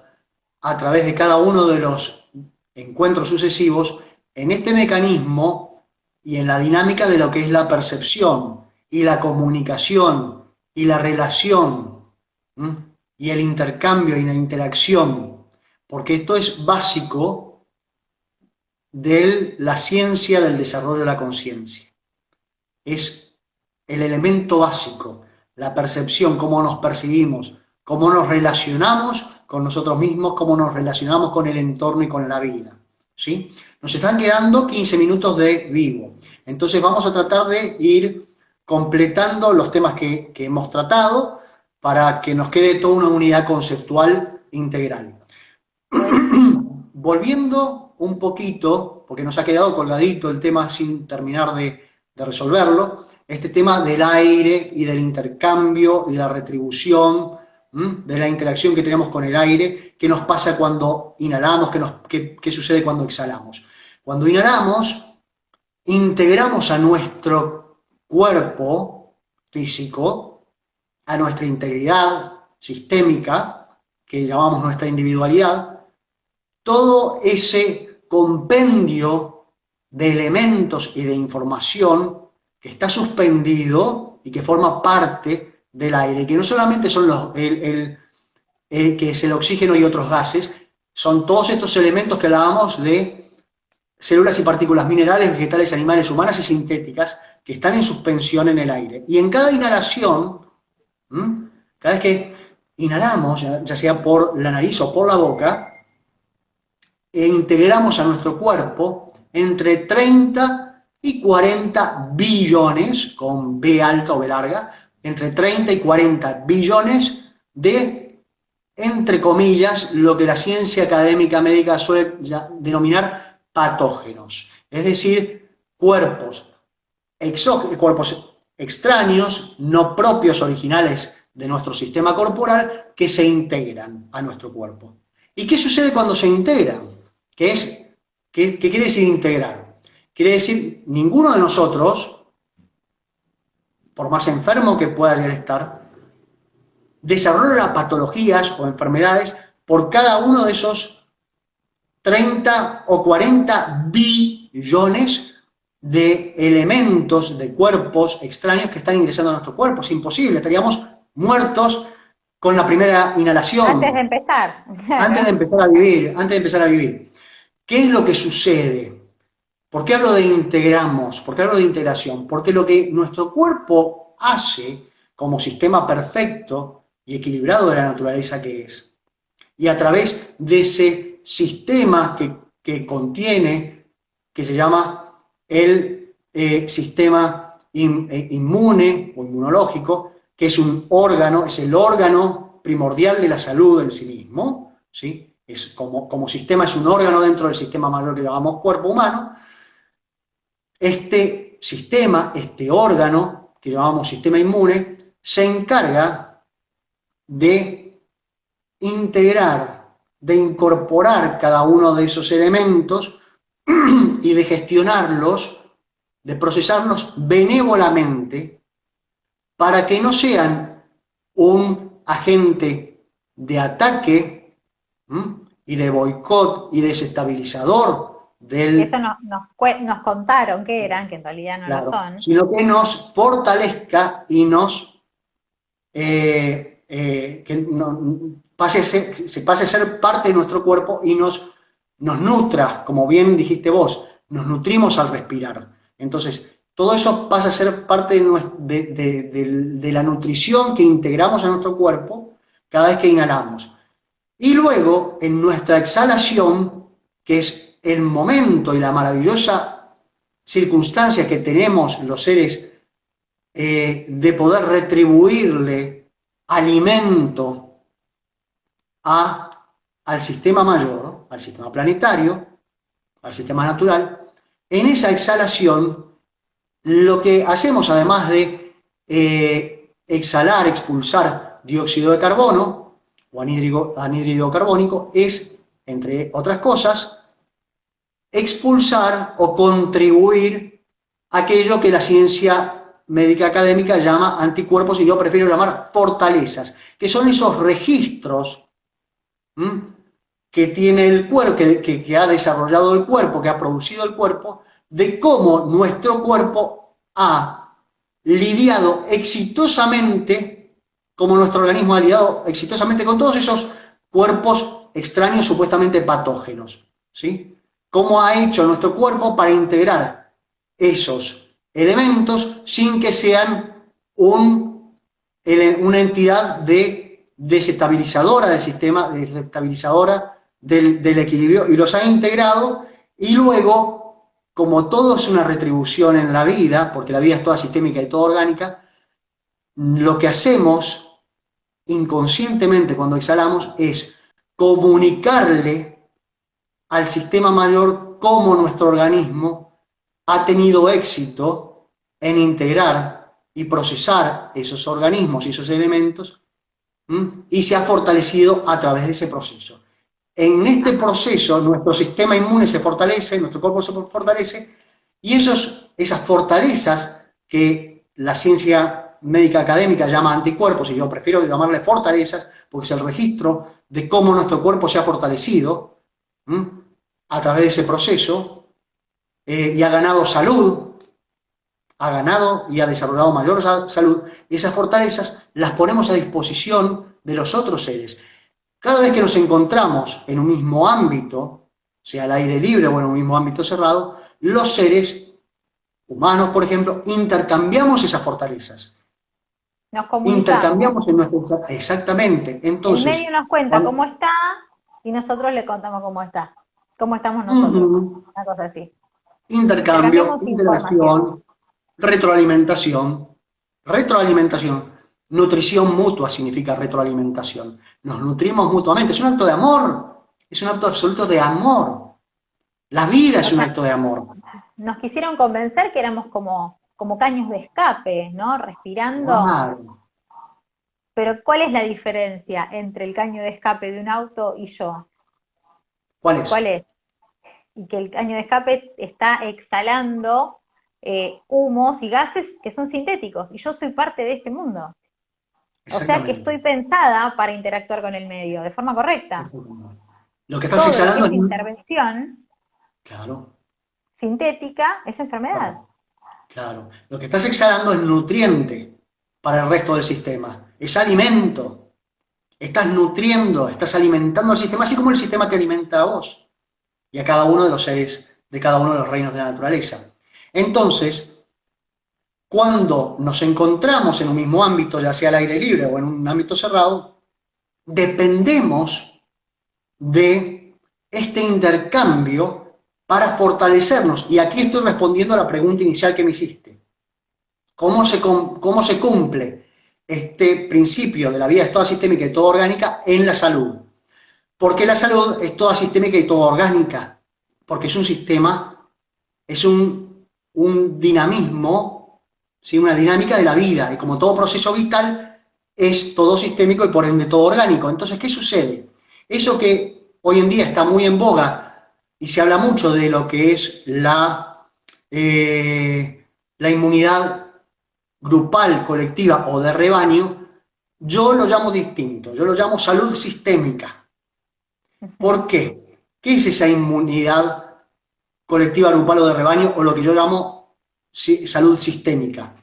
a través de cada uno de los encuentros sucesivos en este mecanismo y en la dinámica de lo que es la percepción y la comunicación y la relación, ¿m? Y el intercambio y la interacción, porque esto es básico de la ciencia del desarrollo de la conciencia. Es el elemento básico, la percepción, cómo nos percibimos, cómo nos relacionamos con nosotros mismos, cómo nos relacionamos con el entorno y con la vida. ¿Sí? Nos están quedando 15 minutos de vivo. Entonces vamos a tratar de ir completando los temas que hemos tratado para que nos quede toda una unidad conceptual integral. Buenísimo. Volviendo un poquito, porque nos ha quedado colgadito el tema sin terminar de resolverlo, este tema del aire y del intercambio y de la retribución, de la interacción que tenemos con el aire, qué nos pasa cuando inhalamos, qué sucede cuando exhalamos. Cuando inhalamos, integramos a nuestro cuerpo físico, a nuestra integridad sistémica, que llamamos nuestra individualidad, todo ese compendio de elementos y de información que está suspendido y que forma parte del aire, que no solamente son que es el oxígeno y otros gases, son todos estos elementos que hablábamos de células y partículas minerales, vegetales, animales, humanas y sintéticas, que están en suspensión en el aire. Y en cada inhalación, cada vez que inhalamos, ya sea por la nariz o por la boca, integramos a nuestro cuerpo entre 30 y 40 billones, con B alta o B larga, entre 30 y 40 billones de, entre comillas, lo que la ciencia académica médica suele denominar patógenos. Es decir, cuerpos extraños, no propios, originales de nuestro sistema corporal, que se integran a nuestro cuerpo. ¿Y qué sucede cuando se integran? ¿Qué quiere decir integrar? Quiere decir, ninguno de nosotros, por más enfermo que pueda llegar a estar, desarrolla patologías o enfermedades por cada uno de esos 30 o 40 billones de elementos, de cuerpos extraños que están ingresando a nuestro cuerpo. Es imposible, estaríamos muertos con la primera inhalación. Antes de empezar. Antes de empezar a vivir. ¿Qué es lo que sucede? ¿Por qué hablo de integramos? ¿Por qué hablo de integración? Porque lo que nuestro cuerpo hace como sistema perfecto y equilibrado de la naturaleza que es, y a través de ese sistema que contiene, que se llama el sistema inmune o inmunológico, que es un órgano, es el órgano primordial de la salud en sí mismo, ¿sí? Es como sistema, es un órgano dentro del sistema mayor que llamamos cuerpo humano. Este sistema, este órgano que llamamos sistema inmune, se encarga de integrar, de incorporar cada uno de esos elementos y de gestionarlos, de procesarlos benévolamente para que no sean un agente de ataque y de boicot y desestabilizador del... Eso nos contaron que eran, que en realidad no lo son. Sino que nos fortalezca y se pase a ser parte de nuestro cuerpo y nos nutra, como bien dijiste vos, nos nutrimos al respirar. Entonces, todo eso pasa a ser parte de la nutrición que integramos a nuestro cuerpo cada vez que inhalamos. Y luego, en nuestra exhalación, que es el momento y la maravillosa circunstancia que tenemos los seres de poder retribuirle alimento al sistema mayor, al sistema planetario, al sistema natural, en esa exhalación, lo que hacemos, además de exhalar, expulsar dióxido de carbono, o anhídrido carbónico, es, entre otras cosas, expulsar o contribuir a aquello que la ciencia médica académica llama anticuerpos, y yo prefiero llamar fortalezas, que son esos registros que tiene el cuerpo, que ha desarrollado el cuerpo, que ha producido el cuerpo, de cómo nuestro cuerpo ha lidiado exitosamente, como nuestro organismo ha lidiado exitosamente con todos esos cuerpos extraños supuestamente patógenos, ¿sí? Cómo ha hecho nuestro cuerpo para integrar esos elementos sin que sean una entidad desestabilizadora del sistema, desestabilizadora del equilibrio, y los ha integrado, y luego, como todo es una retribución en la vida, porque la vida es toda sistémica y toda orgánica, lo que hacemos inconscientemente cuando exhalamos es comunicarle al sistema mayor cómo nuestro organismo ha tenido éxito en integrar y procesar esos organismos y esos elementos, y se ha fortalecido a través de ese proceso. En este proceso nuestro sistema inmune se fortalece, nuestro cuerpo se fortalece, y esas fortalezas que la ciencia médica académica llama anticuerpos, y yo prefiero llamarle fortalezas, porque es el registro de cómo nuestro cuerpo se ha fortalecido, a través de ese proceso y ha ganado salud, ha ganado y ha desarrollado mayor salud, y esas fortalezas las ponemos a disposición de los otros seres. Cada vez que nos encontramos en un mismo ámbito, sea al aire libre o en un mismo ámbito cerrado, los seres humanos, por ejemplo, intercambiamos esas fortalezas. Nos comunicamos. Intercambiamos en nuestro... Exactamente. Entonces, el medio nos cuenta cómo está y nosotros le contamos cómo está. Cómo estamos nosotros. Una cosa así. Intercambio, interacción, retroalimentación. Retroalimentación. Nutrición mutua significa retroalimentación. Nos nutrimos mutuamente. Es un acto de amor. Es un acto absoluto de amor. La vida es un acto de amor. Nos quisieron convencer que éramos como caños de escape, ¿no? Respirando. Claro. Pero ¿cuál es la diferencia entre el caño de escape de un auto y yo? ¿Cuál es? ¿Cuál es? Y que el caño de escape está exhalando humos y gases que son sintéticos, y yo soy parte de este mundo. O sea que estoy pensada para interactuar con el medio de forma correcta. Lo que estás exhalando es intervención sintética, es enfermedad. Claro. Lo que estás exhalando es nutriente para el resto del sistema. Es alimento. Estás nutriendo, estás alimentando al sistema, así como el sistema te alimenta a vos y a cada uno de los seres de cada uno de los reinos de la naturaleza. Entonces, cuando nos encontramos en un mismo ámbito, ya sea al aire libre o en un ámbito cerrado, dependemos de este intercambio para fortalecernos. Y aquí estoy respondiendo a la pregunta inicial que me hiciste. ¿Cómo se cumple este principio de la vida es toda sistémica y toda orgánica en la salud? Porque la salud es toda sistémica y toda orgánica. Porque es un sistema, es un dinamismo, ¿sí? Una dinámica de la vida. Y como todo proceso vital, es todo sistémico y por ende todo orgánico. Entonces, ¿qué sucede? Eso que hoy en día está muy en boga y se habla mucho de lo que es la inmunidad grupal, colectiva o de rebaño, yo lo llamo distinto, yo lo llamo salud sistémica. ¿Por qué? ¿Qué es esa inmunidad colectiva, grupal o de rebaño, o lo que yo llamo salud sistémica?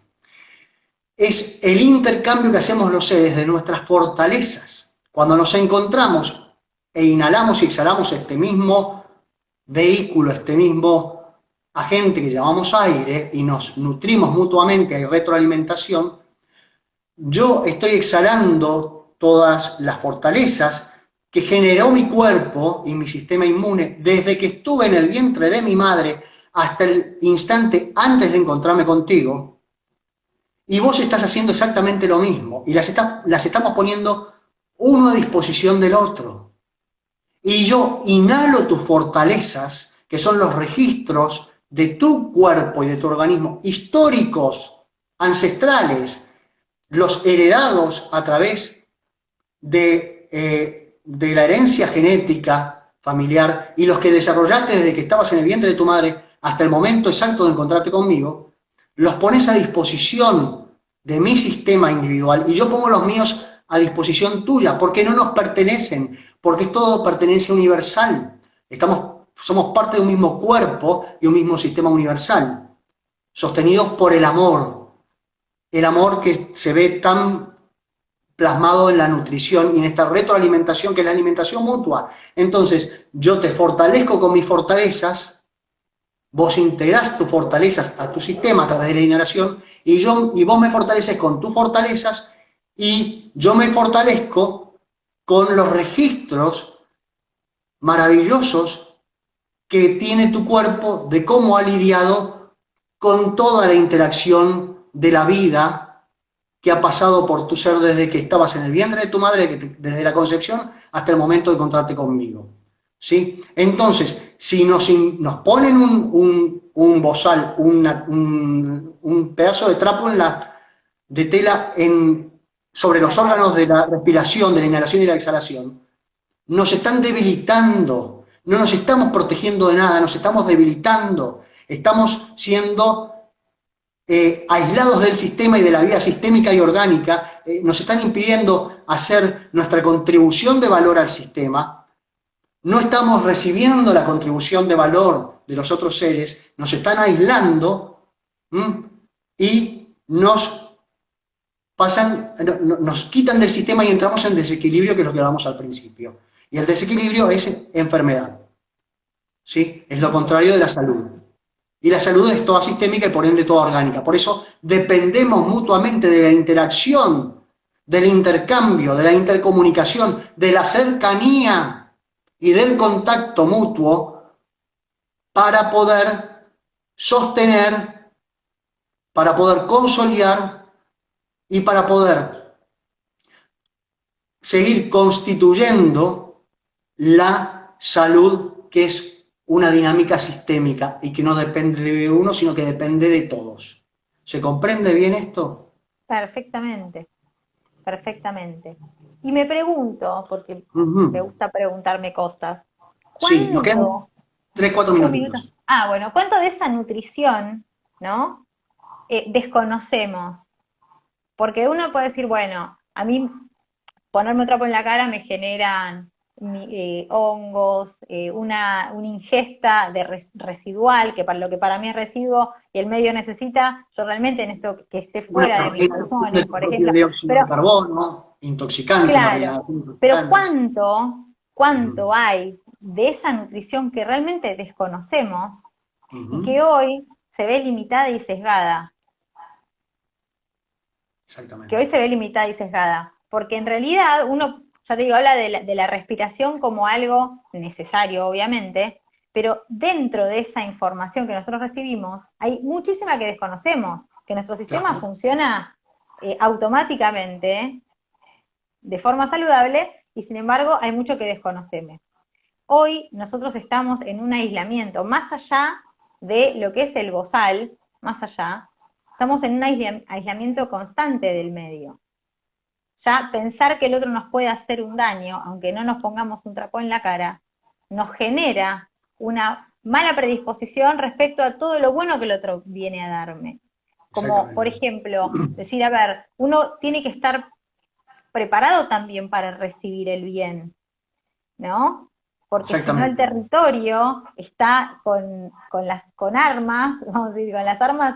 Es el intercambio que hacemos los seres de nuestras fortalezas. Cuando nos encontramos e inhalamos y exhalamos este mismo vehículo, este mismo agente que llamamos aire, y nos nutrimos mutuamente, hay retroalimentación, yo estoy exhalando todas las fortalezas que generó mi cuerpo y mi sistema inmune desde que estuve en el vientre de mi madre hasta el instante antes de encontrarme contigo, y vos estás haciendo exactamente lo mismo, y las estamos poniendo uno a disposición del otro. Y yo inhalo tus fortalezas, que son los registros de tu cuerpo y de tu organismo, históricos, ancestrales, los heredados a través de la herencia genética familiar y los que desarrollaste desde que estabas en el vientre de tu madre hasta el momento exacto de encontrarte conmigo, los pones a disposición de mi sistema individual y yo pongo los míos a disposición tuya, porque no nos pertenecen, porque es todo pertenencia universal. Somos parte de un mismo cuerpo y un mismo sistema universal, sostenidos por el amor que se ve tan plasmado en la nutrición y en esta retroalimentación que es la alimentación mutua. Entonces, yo te fortalezco con mis fortalezas, vos integrás tus fortalezas a tu sistema a través de la inhalación y vos me fortaleces con tus fortalezas y yo me fortalezco con los registros maravillosos que tiene tu cuerpo de cómo ha lidiado con toda la interacción de la vida que ha pasado por tu ser desde que estabas en el vientre de tu madre, desde la concepción hasta el momento de encontrarte conmigo. ¿Sí? Entonces, si nos ponen un bozal, un pedazo de trapo de tela sobre los órganos de la respiración, de la inhalación y la exhalación, nos están debilitando, no nos estamos protegiendo de nada, nos estamos debilitando, estamos siendo aislados del sistema y de la vida sistémica y orgánica, nos están impidiendo hacer nuestra contribución de valor al sistema, no estamos recibiendo la contribución de valor de los otros seres, nos están aislando, ¿m? Y nos quitan del sistema y entramos en desequilibrio, que es lo que hablamos al principio. Y el desequilibrio es enfermedad, ¿sí? Es lo contrario de la salud. Y la salud es toda sistémica y por ende toda orgánica. Por eso dependemos mutuamente de la interacción, del intercambio, de la intercomunicación, de la cercanía y del contacto mutuo para poder sostener, para poder consolidar y para poder seguir constituyendo la salud, que es una dinámica sistémica y que no depende de uno, sino que depende de todos. ¿Se comprende bien esto? Perfectamente, perfectamente. Y me pregunto, porque me gusta preguntarme cosas, Sí, nos quedan ¿cuánto? 3, 4 Un minuto. minutitos. Ah, bueno, ¿cuánto de esa nutrición, ¿no? Desconocemos? Porque uno puede decir, bueno, a mí ponerme un trapo en la cara me generan hongos, una ingesta de residual, que para lo que para mí es residuo y el medio necesita, yo realmente necesito que esté fuera de mis pulmones, por ejemplo. Dióxido Pero, de carbono, intoxicante en claro, realidad. pero ¿cuánto hay de esa nutrición que realmente desconocemos y que hoy se ve limitada y sesgada? Que hoy Exactamente. se ve limitada y sesgada. Porque en realidad uno, ya te digo, habla de la respiración como algo necesario, obviamente, pero dentro de esa información que nosotros recibimos, hay muchísima que desconocemos, que nuestro sistema Claro, funciona automáticamente, de forma saludable, y sin embargo hay mucho que desconocemos. Hoy nosotros estamos en un aislamiento, más allá de lo que es el bozal, más allá, estamos en un aislamiento constante del medio. Ya pensar que el otro nos puede hacer un daño, aunque no nos pongamos un trapo en la cara, nos genera una mala predisposición respecto a todo lo bueno que el otro viene a darme. Como, por exactamente. ejemplo, decir, a ver, uno tiene que estar preparado también para recibir el bien, ¿no? Porque si no el Exactamente. territorio está con armas, vamos a decir, con las armas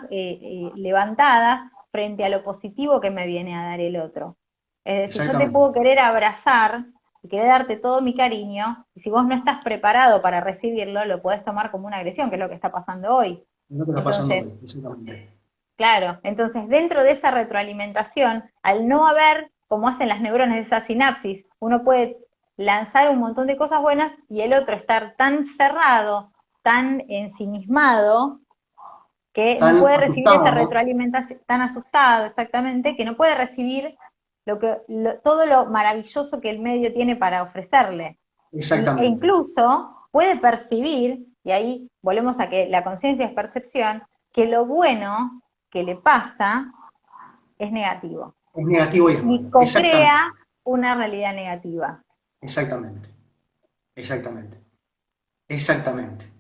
levantadas frente a lo positivo que me viene a dar el otro. Es decir, yo te Exactamente. puedo querer abrazar y querer darte todo mi cariño, y si vos no estás preparado para recibirlo, lo podés tomar como una agresión, que es lo que está pasando hoy. Es lo que está pasando Entonces, hoy. Exactamente. claro, entonces dentro de esa retroalimentación, al no haber, como hacen las neuronas, esa sinapsis, uno puede lanzar un montón de cosas buenas y el otro estar tan cerrado, tan ensimismado, que no Tan puede recibir esa asustado, ¿no? retroalimentación, tan asustado exactamente, que no puede recibir todo lo maravilloso que el medio tiene para ofrecerle. E Exactamente. incluso puede percibir, y ahí volvemos a que la conciencia es percepción, que lo bueno que le pasa es negativo. Es negativo y es Y malo. Exactamente. co-crea una realidad negativa, Exactamente. Exactamente. Exactamente.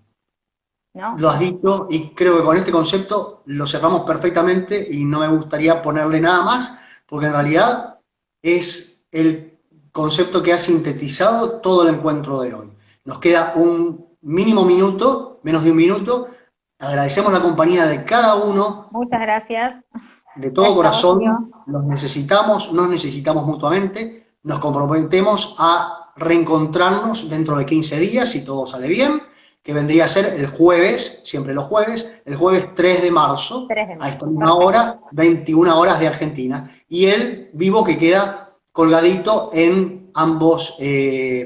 ¿no? Lo has dicho y creo que con este concepto lo cerramos perfectamente y no me gustaría ponerle nada más, porque en realidad es el concepto que ha sintetizado todo el encuentro de hoy. Nos queda un mínimo minuto, menos de un minuto. Agradecemos la compañía de cada uno, Muchas gracias. de todo Gracias a vos, corazón. Diego. Los necesitamos, nos necesitamos mutuamente. Nos comprometemos a reencontrarnos dentro de 15 días, si todo sale bien, que vendría a ser el jueves, siempre los jueves, el jueves 3 de marzo, 3 de a marzo. esta misma Perfecto. hora, 21 horas de Argentina. Y el vivo que queda colgadito en ambos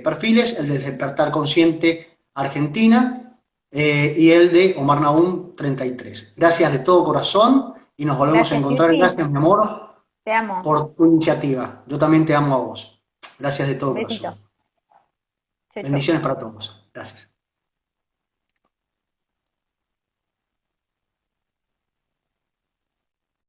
perfiles, el de Despertar Consciente Argentina y el de Omar Naum 33. Gracias de todo corazón y nos volvemos a Gracias, encontrar. Cristi. Gracias, mi amor, Te amo. por tu iniciativa. Yo también te amo a vos. Gracias de Un todo besito. corazón. Chau, chau. Bendiciones para todos. Gracias.